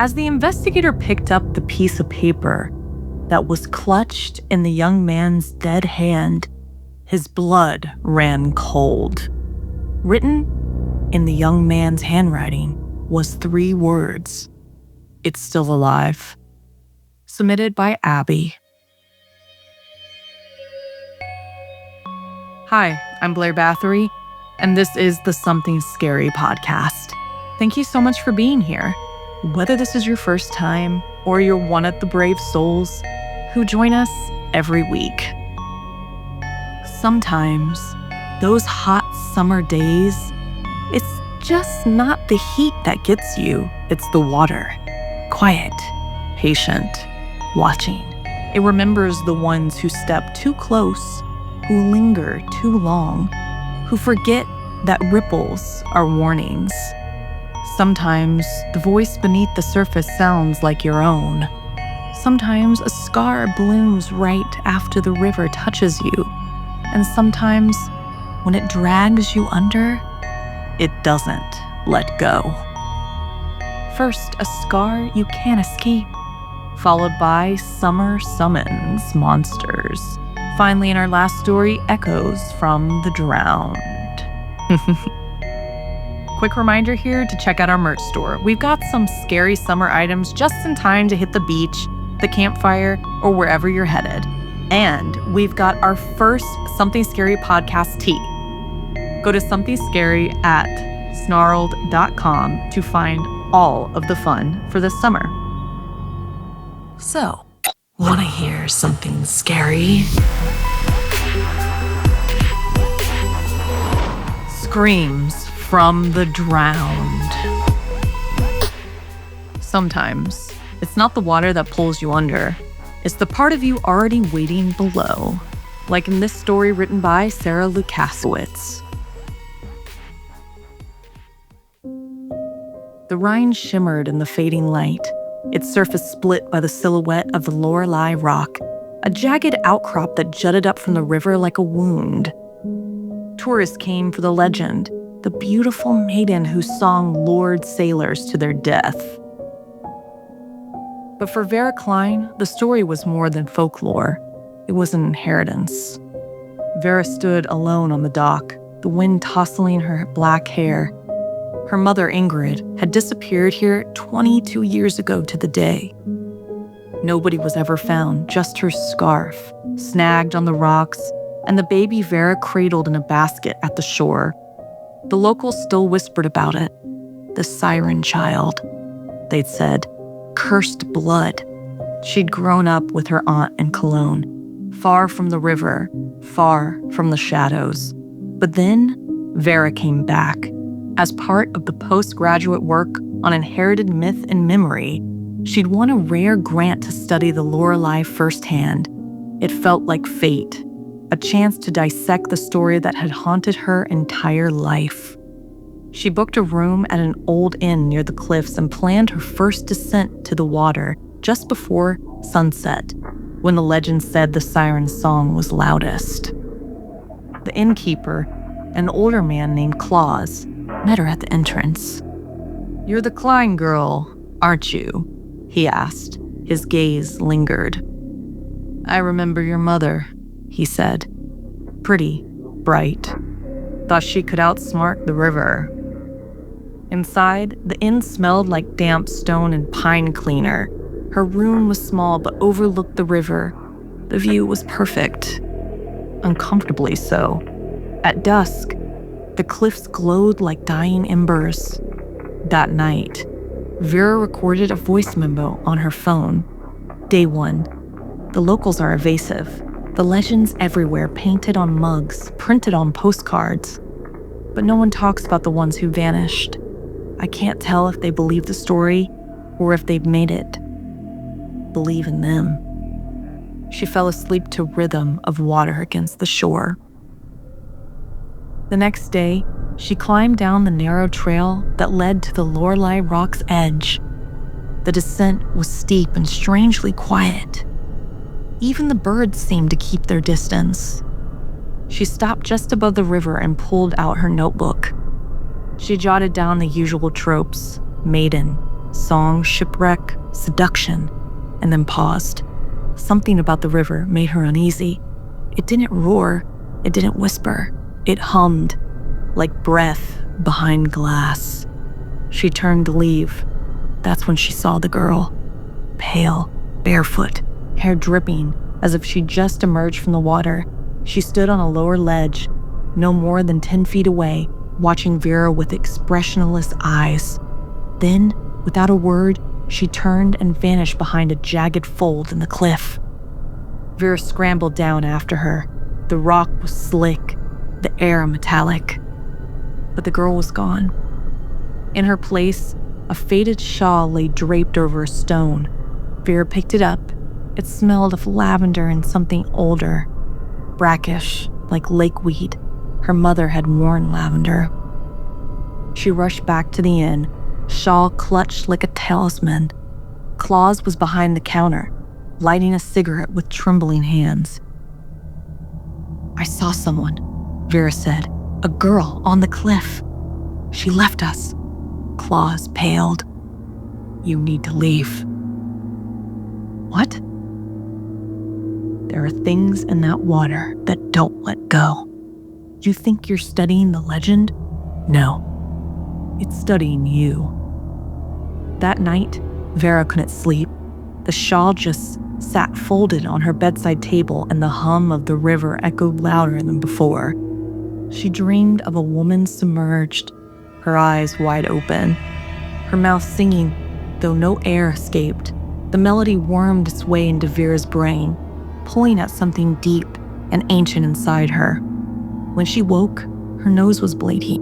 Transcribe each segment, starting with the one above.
As the investigator picked up the piece of paper that was clutched in the young man's dead hand, his blood ran cold. Written in the young man's handwriting was 3 words: "It's still alive." Submitted by Abby. Hi, I'm Blair Bathory, and this is the Something Scary podcast. Thank you so much for being here. Whether this is your first time or you're one of the brave souls who join us every week. Sometimes, those hot summer days, it's just not the heat that gets you, it's the water. Quiet, patient, watching. It remembers the ones who step too close, who linger too long, who forget that ripples are warnings. Sometimes the voice beneath the surface sounds like your own. Sometimes a scar blooms right after the river touches you. And sometimes, when it drags you under, it doesn't let go. First, a scar you can't escape, followed by summer summons monsters. Finally, in our last story, echoes from the drowned. Quick reminder here to check out our merch store. We've got some scary summer items just in time to hit the beach, the campfire, or wherever you're headed. And we've got our first Something Scary podcast tee. Go to SomethingScary at Snarled.com to find all of the fun for this summer. So, want to hear something scary? Screams from the drowned. Sometimes, it's not the water that pulls you under. It's the part of you already waiting below. Like in this story written by Sarah Lukasiewicz. The Rhine shimmered in the fading light, its surface split by the silhouette of the Lorelei rock, a jagged outcrop that jutted up from the river like a wound. Tourists came for the legend, the beautiful maiden who song lured sailors to their death. But for Vera Klein, the story was more than folklore. It was an inheritance. Vera stood alone on the dock, the wind tousling her black hair. Her mother, Ingrid, had disappeared here 22 years ago to the day. Nobody was ever found, just her scarf, snagged on the rocks, and the baby Vera cradled in a basket at the shore. The locals still whispered about it. The siren child, they'd said. Cursed blood. She'd grown up with her aunt in Cologne, far from the river, far from the shadows. But then, Vera came back. As part of the postgraduate work on inherited myth and memory, she'd won a rare grant to study the Lorelei firsthand. It felt like fate, a chance to dissect the story that had haunted her entire life. She booked a room at an old inn near the cliffs and planned her first descent to the water just before sunset, when the legend said the siren's song was loudest. The innkeeper, an older man named Claus, met her at the entrance. "You're the Klein girl, aren't you?" he asked. His gaze lingered. "I remember your mother," he said. "Pretty, bright. Thought she could outsmart the river." Inside, the inn smelled like damp stone and pine cleaner. Her room was small but overlooked the river. The view was perfect. Uncomfortably so. At dusk, the cliffs glowed like dying embers. That night, Vera recorded a voice memo on her phone. Day 1. The locals are evasive. The legends everywhere, painted on mugs, printed on postcards. But no one talks about the ones who vanished. I can't tell if they believe the story or if they've made it believe in them. She fell asleep to rhythm of water against the shore. The next day, she climbed down the narrow trail that led to the Lorelei rock's edge. The descent was steep and strangely quiet. Even the birds seemed to keep their distance. She stopped just above the river and pulled out her notebook. She jotted down the usual tropes: maiden, Song, shipwreck, seduction, and then paused. Something about the river made her uneasy. It didn't roar, it didn't whisper. It hummed, like breath behind glass. She turned to leave. That's when she saw the girl. Pale, barefoot, hair dripping, as if she'd just emerged from the water. She stood on a lower ledge, no more than 10 feet away, watching Vera with expressionless eyes. Then, without a word, she turned and vanished behind a jagged fold in the cliff. Vera scrambled down after her. The rock was slick, the air metallic. But the girl was gone. In her place, a faded shawl lay draped over a stone. Vera picked it up. It smelled of lavender and something older, brackish, like lakeweed. Her mother had worn lavender. She rushed back to the inn, shawl clutched like a talisman. Claus was behind the counter, lighting a cigarette with trembling hands. "I saw someone," Vera said. "A girl on the cliff. She left us." Claus paled. "You need to leave." "What?" "There are things in that water that don't let go." "You think you're studying the legend?" "No. It's studying you." That night, Vera couldn't sleep. The shawl just sat folded on her bedside table, and the hum of the river echoed louder than before. She dreamed of a woman submerged, her eyes wide open, her mouth singing, though no air escaped. The melody wormed its way into Vera's brain, pulling at something deep and ancient inside her. When she woke, her nose was bleeding.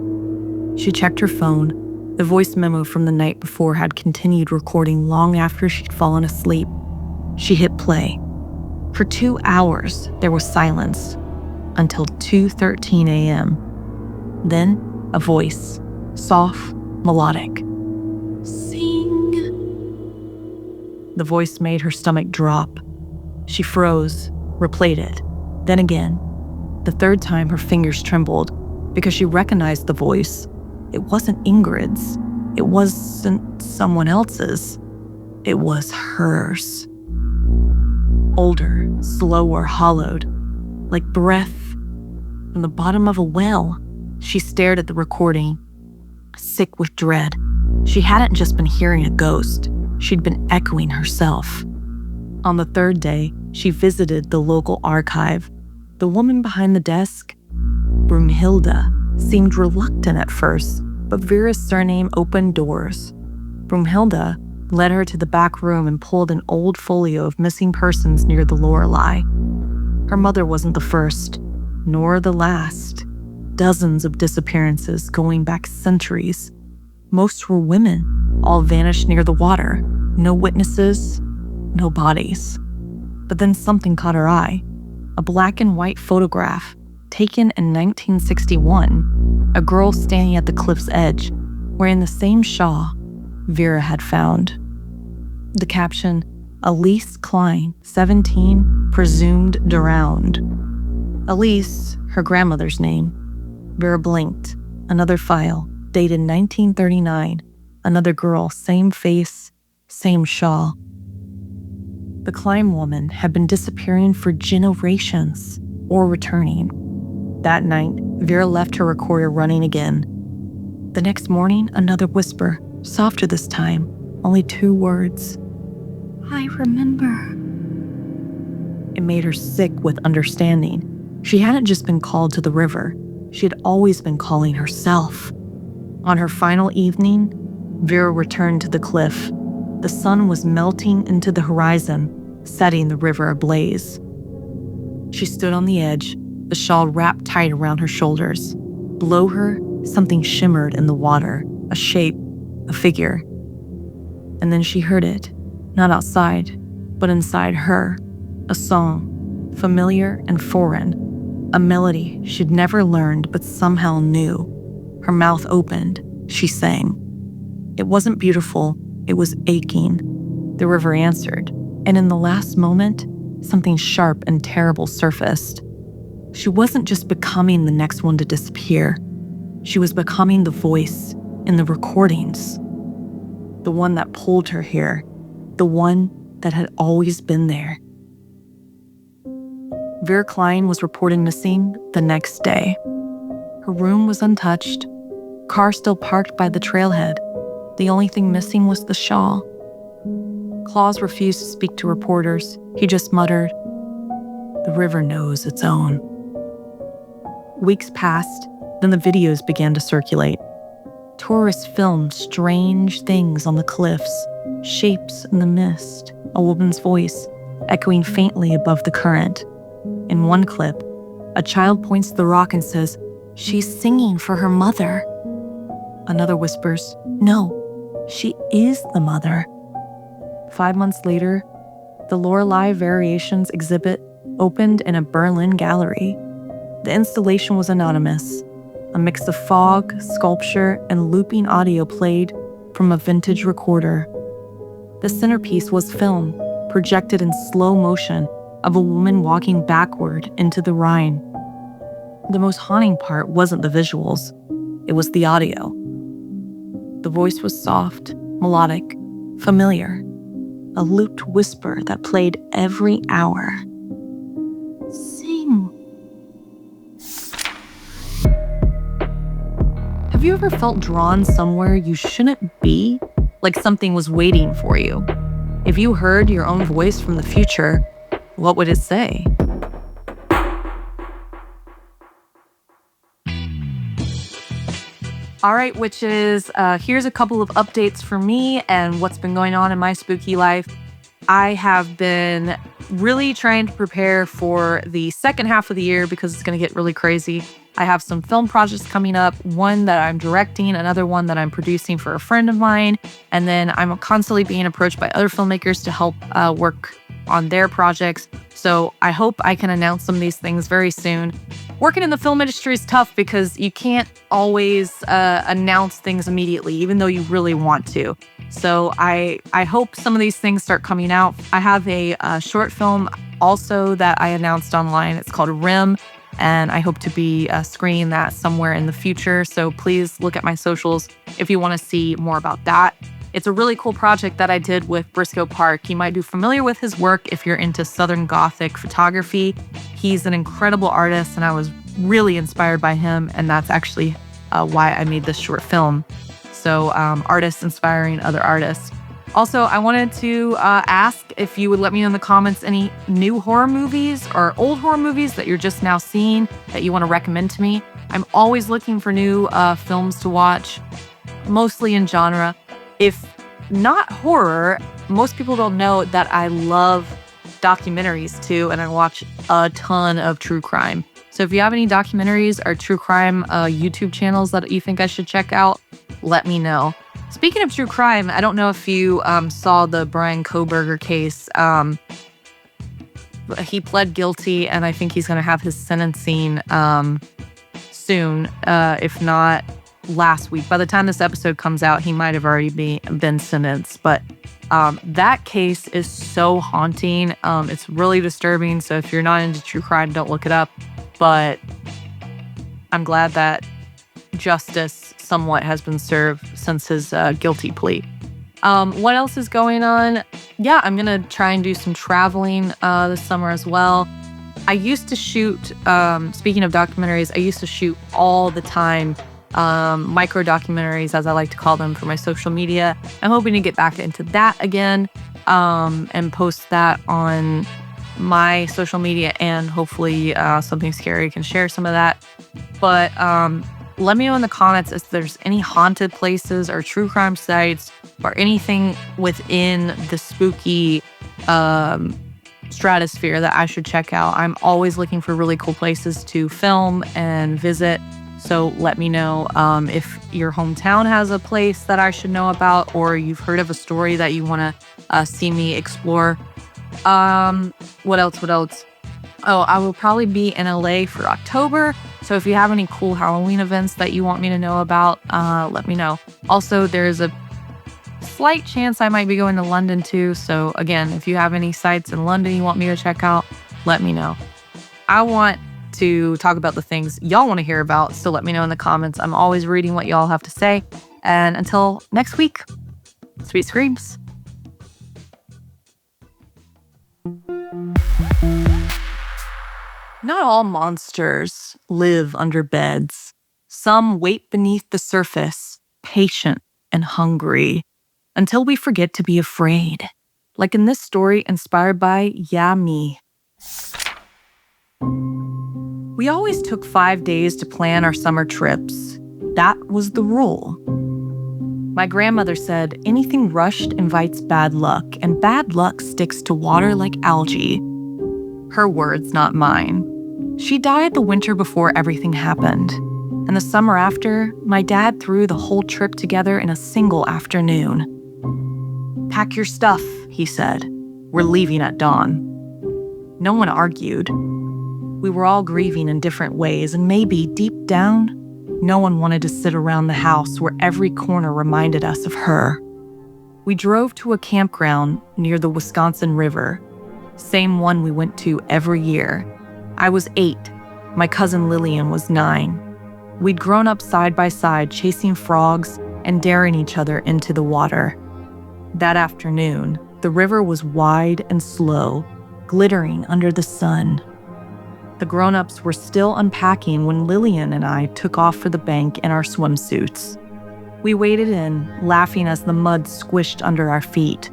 She checked her phone. The voice memo from the night before had continued recording long after she'd fallen asleep. She hit play. For 2 hours, there was silence, until 2:13 a.m. Then, a voice, soft, melodic. "Sing." The voice made her stomach drop. She froze, replayed it, then again. The third time, her fingers trembled because she recognized the voice. It wasn't Ingrid's. It wasn't someone else's. It was hers. Older, slower, hollowed, like breath from the bottom of a well. She stared at the recording, sick with dread. She hadn't just been hearing a ghost. She'd been echoing herself. On the third day, she visited the local archive. The woman behind the desk, Brunhilde, seemed reluctant at first, but Vera's surname opened doors. Brunhilde led her to the back room and pulled an old folio of missing persons near the Lorelei. Her mother wasn't the first, nor the last. Dozens of disappearances going back centuries. Most were women, all vanished near the water. No witnesses, no bodies. But then something caught her eye. A black and white photograph taken in 1961. A girl standing at the cliff's edge, wearing the same shawl Vera had found. The caption, "Elise Klein, 17, presumed drowned." Elise, her grandmother's name. Vera blinked. Another file, dated 1939. Another girl, same face, same shawl. The Klein woman had been disappearing for generations, or returning. That night, Vera left her recorder running again. The next morning, another whisper, softer this time, only 2 words. "I remember." It made her sick with understanding. She hadn't just been called to the river. She had always been calling herself. On her final evening, Vera returned to the cliff. The sun was melting into the horizon, setting the river ablaze. She stood on the edge, the shawl wrapped tight around her shoulders. Below her, something shimmered in the water, a shape, a figure. And then she heard it, not outside, but inside her, a song, familiar and foreign, a melody she'd never learned but somehow knew. Her mouth opened, she sang. It wasn't beautiful, it was aching. The river answered, and in the last moment, something sharp and terrible surfaced. She wasn't just becoming the next one to disappear. She was becoming the voice in the recordings. the one that pulled her here, the one that had always been there. Vera Klein was reported missing the next day. Her room was untouched, car still parked by the trailhead. The only thing missing was the shawl. Claus refused to speak to reporters. He just muttered, "The river knows its own." Weeks passed, then the videos began to circulate. Tourists filmed strange things on the cliffs, shapes in the mist, a woman's voice echoing faintly above the current. In one clip, a child points to the rock and says, "She's singing for her mother." Another whispers, "No, she is the mother." 5 months later, the Lorelei Variations exhibit opened in a Berlin gallery. The installation was anonymous. A mix of fog, sculpture, and looping audio played from a vintage recorder. The centerpiece was film, projected in slow motion, of a woman walking backward into the Rhine. The most haunting part wasn't the visuals, it was the audio. The voice was soft, melodic, familiar, a looped whisper that played every hour. "Sing." Have you ever felt drawn somewhere you shouldn't be? Like something was waiting for you? If you heard your own voice from the future, what would it say? All right, witches, here's a couple of updates for me and what's been going on in my spooky life. I have been really trying to prepare for the second half of the year because it's going to get really crazy. I have some film projects coming up, one that I'm directing, another one that I'm producing for a friend of mine, and then I'm constantly being approached by other filmmakers to help work on their projects. So I hope I can announce some of these things very soon. Working in the film industry is tough because you can't always announce things immediately, even though you really want to. So I hope some of these things start coming out. I have a short film also that I announced online. It's called Rim, and I hope to be screening that somewhere in the future. So please look at my socials if you want to see more about that. It's a really cool project that I did with Briscoe Park. You might be familiar with his work if you're into Southern Gothic photography. He's an incredible artist, and I was really inspired by him, and that's actually why I made this short film. So artists inspiring other artists. Also, I wanted to ask if you would let me know in the comments any new horror movies or old horror movies that you're just now seeing that you want to recommend to me. I'm always looking for new films to watch, mostly in genre. If not horror, most people don't know that I love documentaries too, and I watch a ton of true crime. So if you have any documentaries or true crime YouTube channels that you think I should check out, let me know. Speaking of true crime, I don't know if you saw the Brian Kohberger case. He pled guilty, and I think he's going to have his sentencing soon, if not last week. By the time this episode comes out, he might have already been sentenced. But that case is so haunting. It's really disturbing. So if you're not into true crime, don't look it up. But I'm glad that justice somewhat has been served since his guilty plea. What else is going on? Yeah, I'm going to try and do some traveling this summer as well. I used to shoot, speaking of documentaries, I used to shoot all the time, micro documentaries, as I like to call them, for my social media. I'm hoping to get back into that again and post that on my social media, and hopefully Something Scary can share some of that. But let me know in the comments if there's any haunted places or true crime sites or anything within the spooky stratosphere that I should check out. I'm always looking for really cool places to film and visit. So let me know if your hometown has a place that I should know about, or you've heard of a story that you want to see me explore. What else? Oh, I will probably be in LA for October. So if you have any cool Halloween events that you want me to know about, let me know. Also, there's a slight chance I might be going to London too. So again, if you have any sites in London you want me to check out, let me know. I want to talk about the things y'all want to hear about, so let me know in the comments. I'm always reading what y'all have to say. And until next week, Sweet screams. Not all monsters live under beds. Some wait beneath the surface, patient and hungry, until we forget to be afraid. Like in this story inspired by Yeah Me. We always took 5 days to plan our summer trips. That was the rule. My grandmother said anything rushed invites bad luck, and bad luck sticks to water like algae. Her words, not mine. She died the winter before everything happened. And the summer after, my dad threw the whole trip together in a single afternoon. "Pack your stuff," he said. "We're leaving at dawn." No one argued. We were all grieving in different ways, and maybe, deep down, no one wanted to sit around the house where every corner reminded us of her. We drove to a campground near the Wisconsin River, same one we went to every year. I was 8. My cousin Lillian was 9. We'd grown up side by side, chasing frogs and daring each other into the water. That afternoon, the river was wide and slow, glittering under the sun. The grown-ups were still unpacking when Lillian and I took off for the bank in our swimsuits. We waded in, laughing as the mud squished under our feet.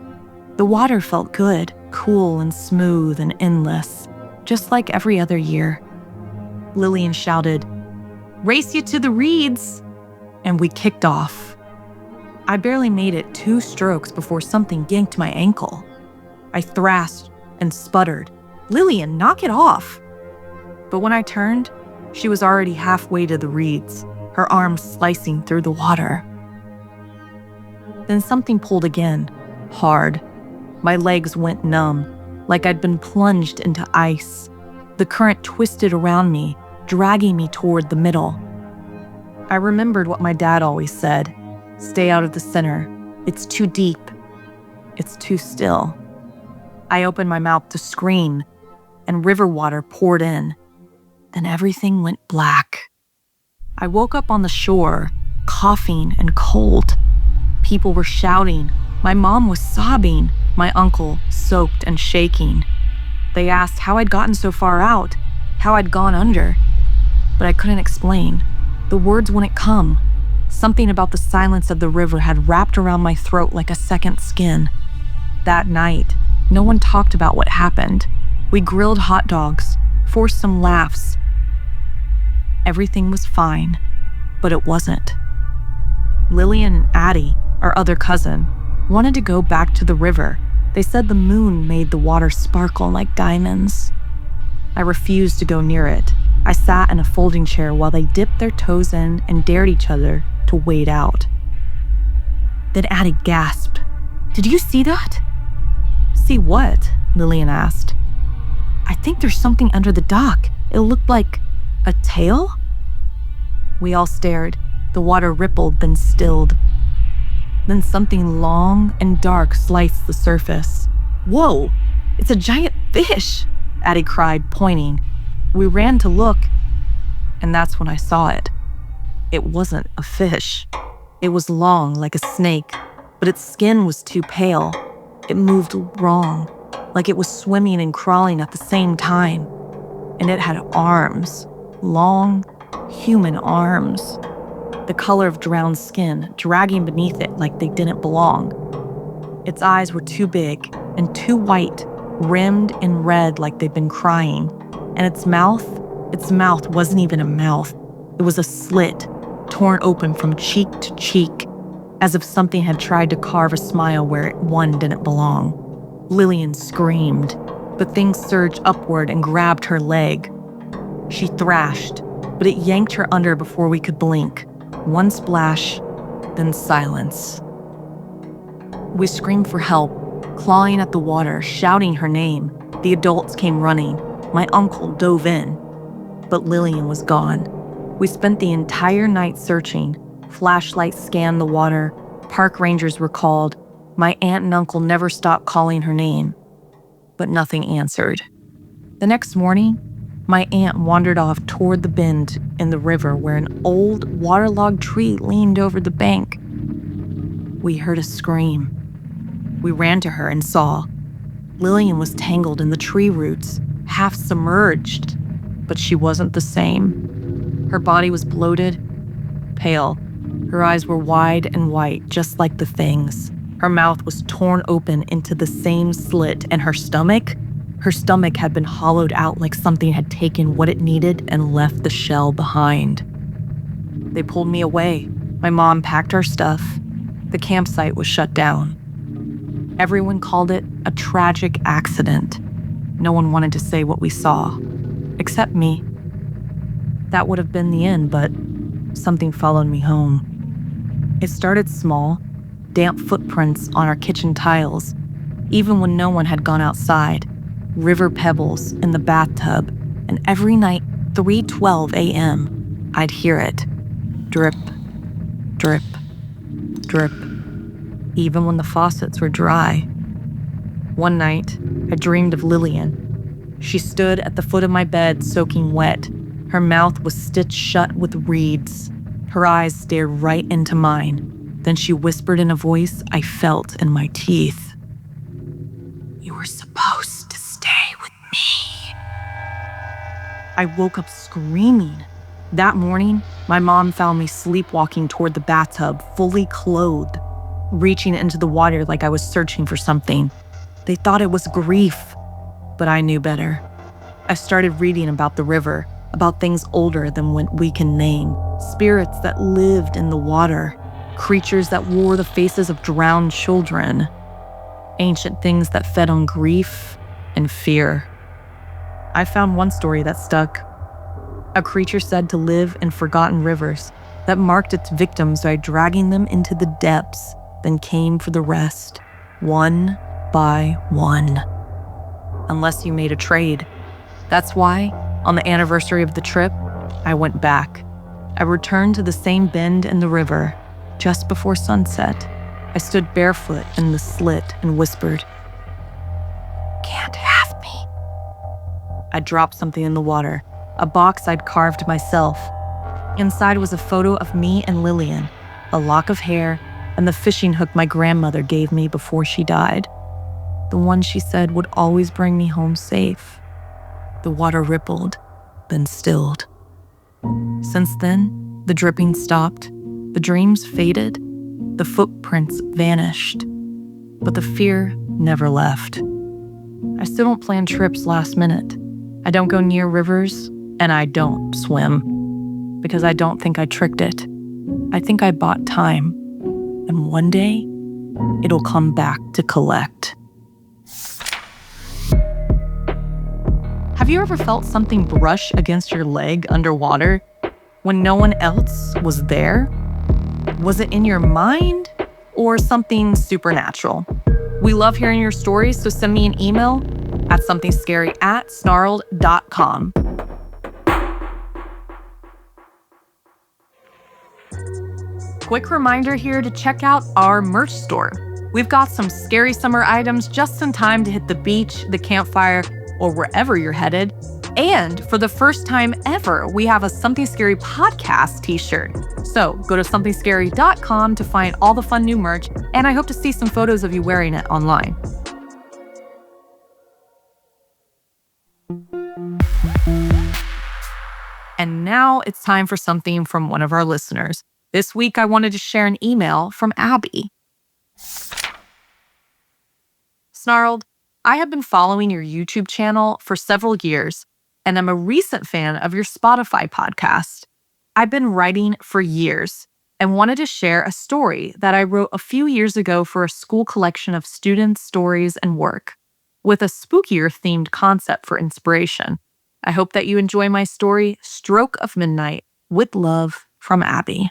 The water felt good, cool and smooth and endless, just like every other year. Lillian shouted, "Race you to the reeds!" And we kicked off. I barely made it 2 strokes before something yanked my ankle. I thrashed and sputtered, "Lillian, knock it off!" But when I turned, she was already halfway to the reeds, her arms slicing through the water. Then something pulled again, hard. My legs went numb, like I'd been plunged into ice. The current twisted around me, dragging me toward the middle. I remembered what my dad always said, "Stay out of the center. It's too deep. It's too still." I opened my mouth to scream, and river water poured in. Then everything went black. I woke up on the shore, coughing and cold. People were shouting. My mom was sobbing. My uncle soaked and shaking. They asked how I'd gotten so far out, how I'd gone under. But I couldn't explain. The words wouldn't come. Something about the silence of the river had wrapped around my throat like a second skin. That night, no one talked about what happened. We grilled hot dogs, forced some laughs. Everything was fine, but it wasn't. Lillian and Addie, our other cousin, wanted to go back to the river. They said the moon made the water sparkle like diamonds. I refused to go near it. I sat in a folding chair while they dipped their toes in and dared each other to wade out. Then Addie gasped, "Did you see that?" "See what?" Lillian asked. "I think there's something under the dock. It looked like a tail?" We all stared. The water rippled, then stilled. Then something long and dark sliced the surface. "Whoa, it's a giant fish!" Addie cried, pointing. We ran to look, and that's when I saw it. It wasn't a fish. It was long, like a snake, but its skin was too pale. It moved wrong, like it was swimming and crawling at the same time. And it had arms, long, human arms. The color of drowned skin, dragging beneath it like they didn't belong. Its eyes were too big and too white, rimmed in red like they'd been crying. And its mouth wasn't even a mouth. It was a slit, torn open from cheek to cheek, as if something had tried to carve a smile where one didn't belong. Lillian screamed, but things surged upward and grabbed her leg. She thrashed, but it yanked her under before we could blink. One splash, then silence. We screamed for help, clawing at the water, shouting her name. The adults came running. My uncle dove in, but Lillian was gone. We spent the entire night searching. Flashlights scanned the water. Park rangers were called. My aunt and uncle never stopped calling her name, but nothing answered. The next morning, my aunt wandered off toward the bend in the river where an old, waterlogged tree leaned over the bank. We heard a scream. We ran to her and saw Lillian was tangled in the tree roots, half submerged, but she wasn't the same. Her body was bloated, pale. Her eyes were wide and white, just like the things. Her mouth was torn open into the same slit, and her stomach had been hollowed out like something had taken what it needed and left the shell behind. They pulled me away. My mom packed our stuff. The campsite was shut down. Everyone called it a tragic accident. No one wanted to say what we saw, except me. That would have been the end, but something followed me home. It started small, damp footprints on our kitchen tiles, even when no one had gone outside, river pebbles in the bathtub, and every night, 3:12 a.m., I'd hear it. Drip, drip, drip, even when the faucets were dry. One night, I dreamed of Lillian. She stood at the foot of my bed, soaking wet. Her mouth was stitched shut with reeds. Her eyes stared right into mine. Then she whispered in a voice I felt in my teeth. "You were supposed to stay with me." I woke up screaming. That morning, my mom found me sleepwalking toward the bathtub, fully clothed, reaching into the water like I was searching for something. They thought it was grief, but I knew better. I started reading about the river, about things older than what we can name, spirits that lived in the water, creatures that wore the faces of drowned children, ancient things that fed on grief and fear. I found one story that stuck. A creature said to live in forgotten rivers that marked its victims by dragging them into the depths, then came for the rest, one by one. Unless you made a trade. That's why, on the anniversary of the trip, I went back. I returned to the same bend in the river. Just before sunset, I stood barefoot in the slit and whispered, "Can't have me." I dropped something in the water, a box I'd carved myself. Inside was a photo of me and Lillian, a lock of hair, and the fishing hook my grandmother gave me before she died. The one she said would always bring me home safe. The water rippled, then stilled. Since then, the dripping stopped, the dreams faded, the footprints vanished, but the fear never left. I still don't plan trips last minute. I don't go near rivers, and I don't swim, because I don't think I tricked it. I think I bought time, and one day, it'll come back to collect. Have you ever felt something brush against your leg underwater when no one else was there? Was it in your mind or something supernatural? We love hearing your stories, so send me an email at somethingscary@snarled.com. Quick reminder here to check out our merch store. We've got some scary summer items just in time to hit the beach, the campfire, or wherever you're headed. And for the first time ever, we have a Something Scary podcast t-shirt. So go to somethingscary.com to find all the fun new merch, and I hope to see some photos of you wearing it online. And now it's time for something from one of our listeners. This week, I wanted to share an email from Abby. Snarled, I have been following your YouTube channel for several years, and I'm a recent fan of your Spotify podcast. I've been writing for years and wanted to share a story that I wrote a few years ago for a school collection of students' stories and work, with a spookier themed concept for inspiration. I hope that you enjoy my story, Stroke of Midnight, with love from Abby.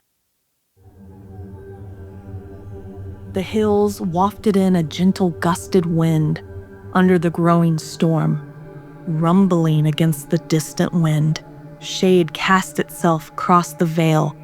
The hills wafted in a gentle gusted wind under the growing storm, rumbling against the distant wind. Shade cast itself across the vale,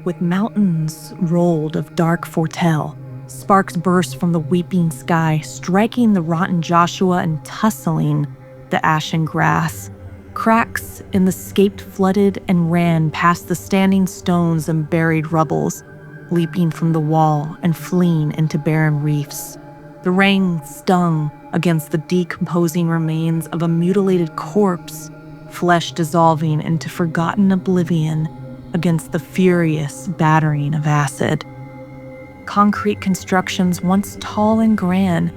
with mountains rolled of dark foretell. Sparks burst from the weeping sky, striking the rotten Joshua and tussling the ashen grass. Cracks in the scape flooded and ran past the standing stones and buried rubbles, leaping from the wall and fleeing into barren reefs. The rain stung against the decomposing remains of a mutilated corpse, flesh dissolving into forgotten oblivion against the furious battering of acid. Concrete constructions once tall and grand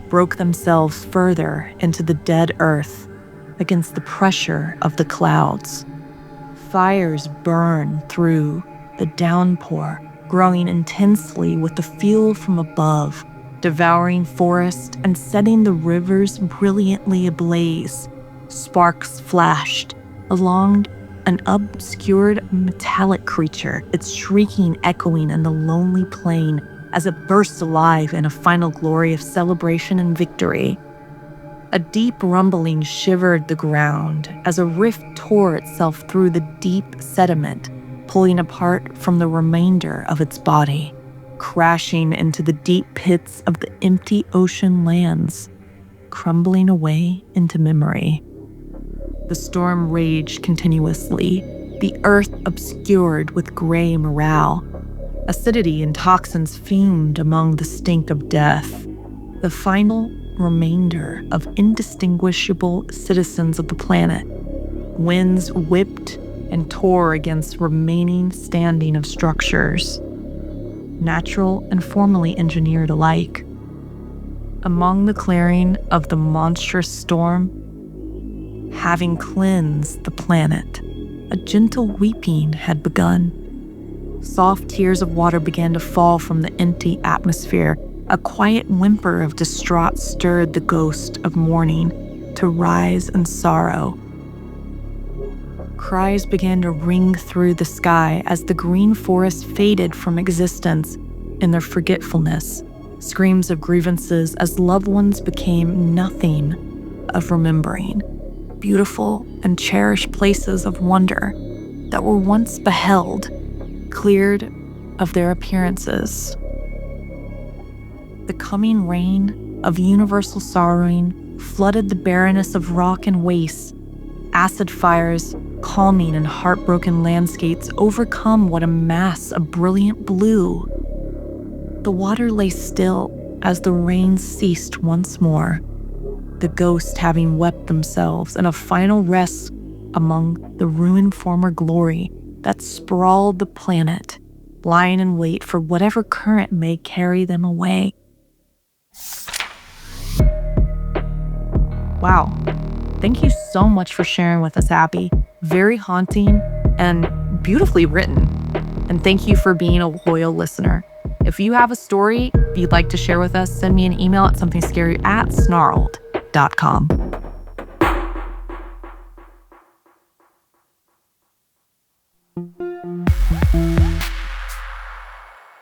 broke themselves further into the dead earth against the pressure of the clouds. Fires burned through the downpour, growing intensely with the fuel from above, devouring forest and setting the rivers brilliantly ablaze. Sparks flashed along an obscured metallic creature, its shrieking echoing in the lonely plain as it burst alive in a final glory of celebration and victory. A deep rumbling shivered the ground as a rift tore itself through the deep sediment, pulling apart from the remainder of its body, crashing into the deep pits of the empty ocean lands, crumbling away into memory. The storm raged continuously, the earth obscured with gray morale. Acidity and toxins fumed among the stink of death. The final remainder of indistinguishable citizens of the planet. Winds whipped and tore against remaining standing of structures, natural and formally engineered alike. Among the clearing of the monstrous storm, having cleansed the planet, a gentle weeping had begun. Soft tears of water began to fall from the empty atmosphere. A quiet whimper of distraught stirred the ghost of mourning to rise in sorrow. Cries began to ring through the sky as the green forest faded from existence in their forgetfulness. Screams of grievances as loved ones became nothing of remembering. Beautiful and cherished places of wonder that were once beheld, cleared of their appearances. The coming rain of universal sorrowing flooded the barrenness of rock and waste. Acid fires, calming and heartbroken landscapes overcome what a mass of brilliant blue. The water lay still as the rain ceased once more, the ghosts having wept themselves in a final rest among the ruined former glory that sprawled the planet, lying in wait for whatever current may carry them away. Wow. Thank you so much for sharing with us, Abby. Very haunting and beautifully written. And thank you for being a loyal listener. If you have a story you'd like to share with us, send me an email at somethingscary@snarled.com.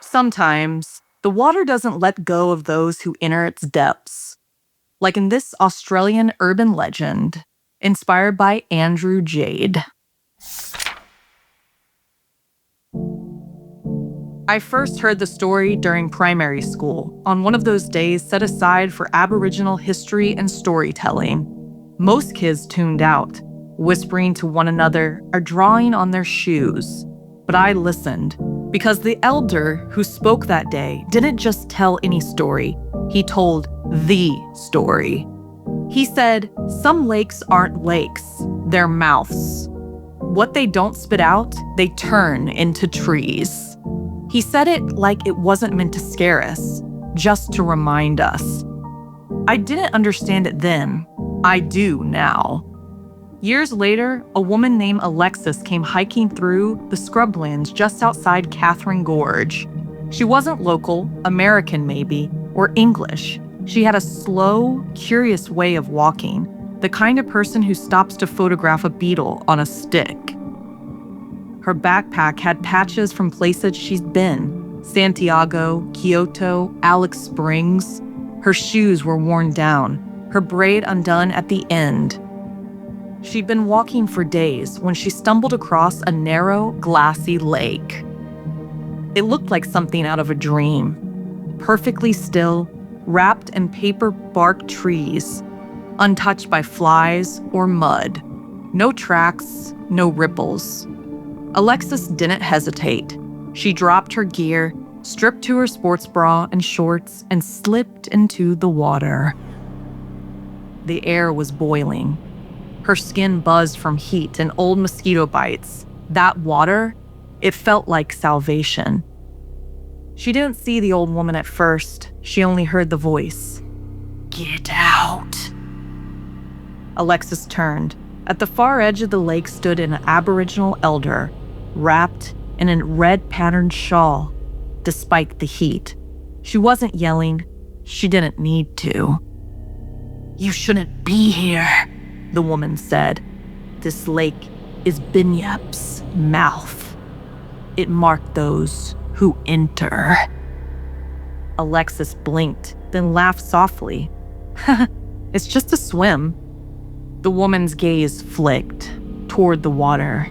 Sometimes, the water doesn't let go of those who enter its depths. Like in this Australian urban legend, inspired by Andrew Jade. I first heard the story during primary school, on one of those days set aside for Aboriginal history and storytelling. Most kids tuned out, whispering to one another or drawing on their shoes. But I listened, because the elder who spoke that day didn't just tell any story, he told the story. He said, some lakes aren't lakes, they're mouths. What they don't spit out, they turn into trees. He said it like it wasn't meant to scare us, just to remind us. I didn't understand it then. I do now. Years later, a woman named Alexis came hiking through the scrublands just outside Catherine Gorge. She wasn't local, American maybe, or English. She had a slow, curious way of walking, the kind of person who stops to photograph a beetle on a stick. Her backpack had patches from places she's been: Santiago, Kyoto, Alex Springs. Her shoes were worn down, her braid undone at the end. She'd been walking for days when she stumbled across a narrow, glassy lake. It looked like something out of a dream. Perfectly still, wrapped in paper-bark trees, untouched by flies or mud. No tracks, no ripples. Alexis didn't hesitate. She dropped her gear, stripped to her sports bra and shorts, and slipped into the water. The air was boiling. Her skin buzzed from heat and old mosquito bites. That water, it felt like salvation. She didn't see the old woman at first. She only heard the voice. "Get out." Alexis turned. At the far edge of the lake stood an Aboriginal elder, wrapped in a red-patterned shawl. Despite the heat, she wasn't yelling. She didn't need to. "You shouldn't be here," the woman said. "This lake is Binyap's mouth. It marked those who enter." Alexis blinked, then laughed softly. "It's just a swim." The woman's gaze flicked toward the water.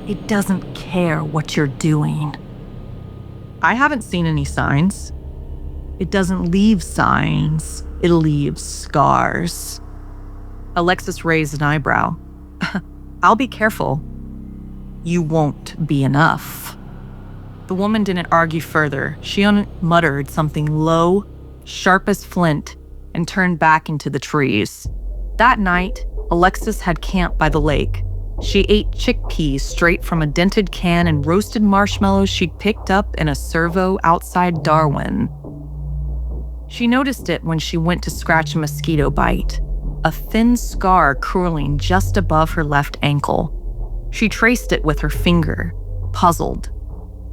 "It doesn't care what you're doing." "I haven't seen any signs." "It doesn't leave signs. It leaves scars." Alexis raised an eyebrow. "I'll be careful." "You won't be enough." The woman didn't argue further. She muttered something low, sharp as flint, and turned back into the trees. That night, Alexis had camped by the lake. She ate chickpeas straight from a dented can and roasted marshmallows she'd picked up in a servo outside Darwin. She noticed it when she went to scratch a mosquito bite, a thin scar curling just above her left ankle. She traced it with her finger, puzzled.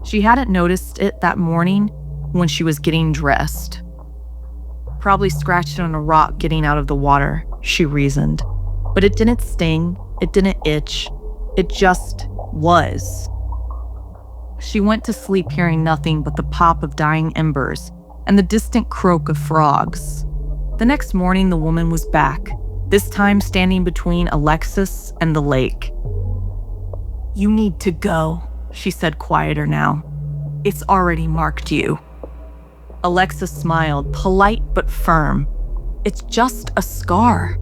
She hadn't noticed it that morning when she was getting dressed. Probably scratched it on a rock getting out of the water, she reasoned. But it didn't sting, it didn't itch, it just was. She went to sleep hearing nothing but the pop of dying embers and the distant croak of frogs. The next morning, the woman was back, this time standing between Alexis and the lake. "You need to go," she said, quieter now. "It's already marked you." Alexis smiled, polite but firm. "It's just a scar."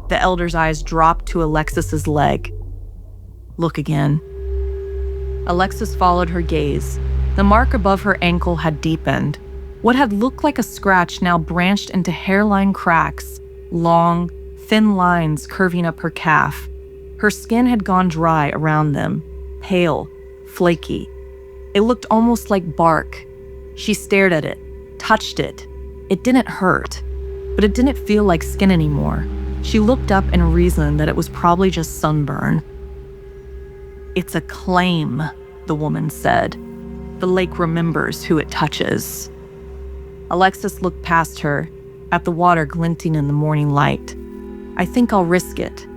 The elder's eyes dropped to Alexis's leg. "Look again." Alexis followed her gaze. The mark above her ankle had deepened. What had looked like a scratch now branched into hairline cracks, long, thin lines curving up her calf. Her skin had gone dry around them, pale, flaky. It looked almost like bark. She stared at it, touched it. It didn't hurt, but it didn't feel like skin anymore. She looked up and reasoned that it was probably just sunburn. "It's a claim," the woman said. "The lake remembers who it touches." Alexis looked past her, at the water glinting in the morning light. "I think I'll risk it."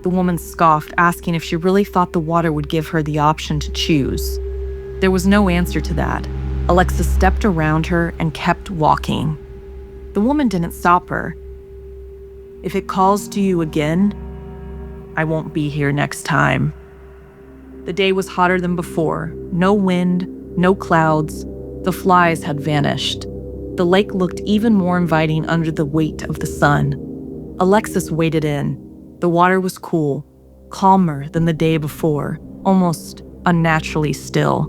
The woman scoffed, asking if she really thought the water would give her the option to choose. There was no answer to that. Alexis stepped around her and kept walking. The woman didn't stop her. "If it calls to you again, I won't be here next time." The day was hotter than before. No wind, no clouds. The flies had vanished. The lake looked even more inviting under the weight of the sun. Alexis waded in. The water was cool, calmer than the day before, almost unnaturally still.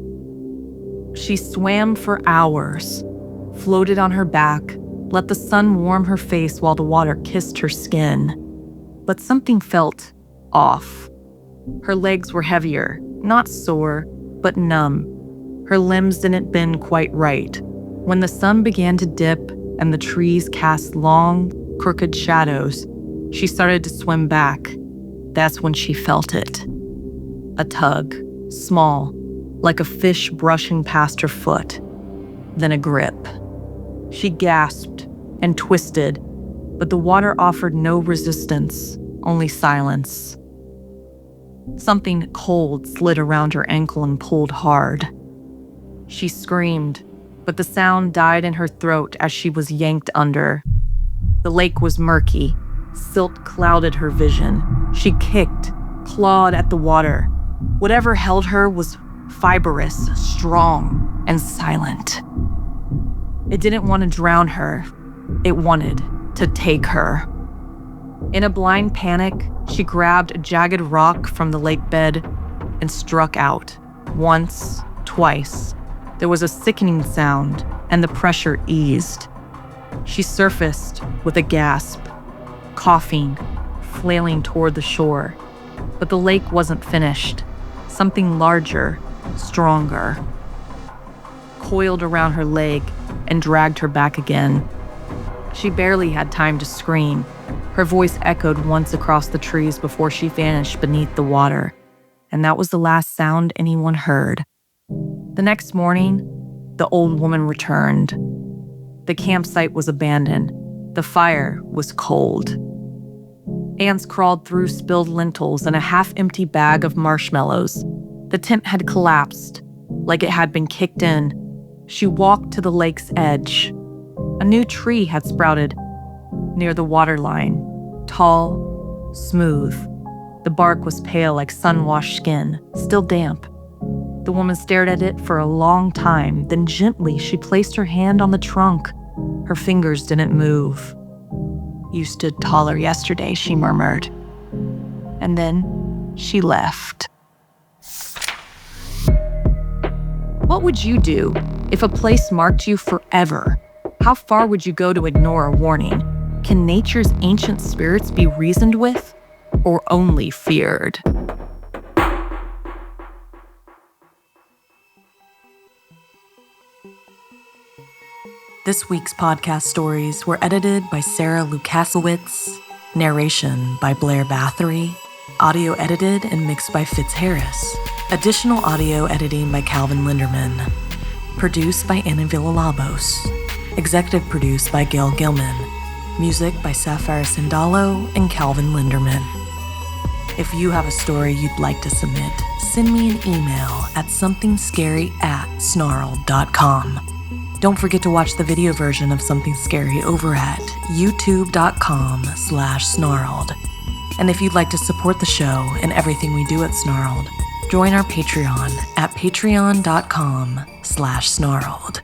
She swam for hours, floated on her back, let the sun warm her face while the water kissed her skin. But something felt off. Her legs were heavier, not sore, but numb. Her limbs didn't bend quite right. When the sun began to dip and the trees cast long, crooked shadows, she started to swim back. That's when she felt it. A tug, small, like a fish brushing past her foot. Then a grip. She gasped and twisted, but the water offered no resistance, only silence. Something cold slid around her ankle and pulled hard. She screamed, but the sound died in her throat as she was yanked under. The lake was murky. Silt clouded her vision. She kicked, clawed at the water. Whatever held her was fibrous, strong, and silent. It didn't want to drown her. It wanted to take her. In a blind panic, she grabbed a jagged rock from the lake bed and struck out. Once, twice. There was a sickening sound, and the pressure eased. She surfaced with a gasp, coughing, flailing toward the shore. But the lake wasn't finished. Something larger, stronger, coiled around her leg and dragged her back again. She barely had time to scream. Her voice echoed once across the trees before she vanished beneath the water, and that was the last sound anyone heard. The next morning, the old woman returned. The campsite was abandoned. The fire was cold. Ants crawled through spilled lentils and a half-empty bag of marshmallows. The tent had collapsed, like it had been kicked in. She walked to the lake's edge. A new tree had sprouted near the waterline, tall, smooth. The bark was pale like sun-washed skin, still damp. The woman stared at it for a long time, then gently she placed her hand on the trunk. Her fingers didn't move. "You stood taller yesterday," she murmured. And then she left. What would you do if a place marked you forever? How far would you go to ignore a warning? Can nature's ancient spirits be reasoned with, or only feared? This week's podcast stories were edited by Sarah Lukasiewicz, narration by Blair Bathory, audio edited and mixed by Fitz Harris, additional audio editing by Calvin Linderman, produced by Anna Villalobos, executive produced by Gail Gilman, music by Sapphire Sindalo and Calvin Linderman. If you have a story you'd like to submit, send me an email at somethingscary@snarled.com. Don't forget to watch the video version of Something Scary over at youtube.com/snarled. And if you'd like to support the show and everything we do at Snarled, join our Patreon at patreon.com/snarled.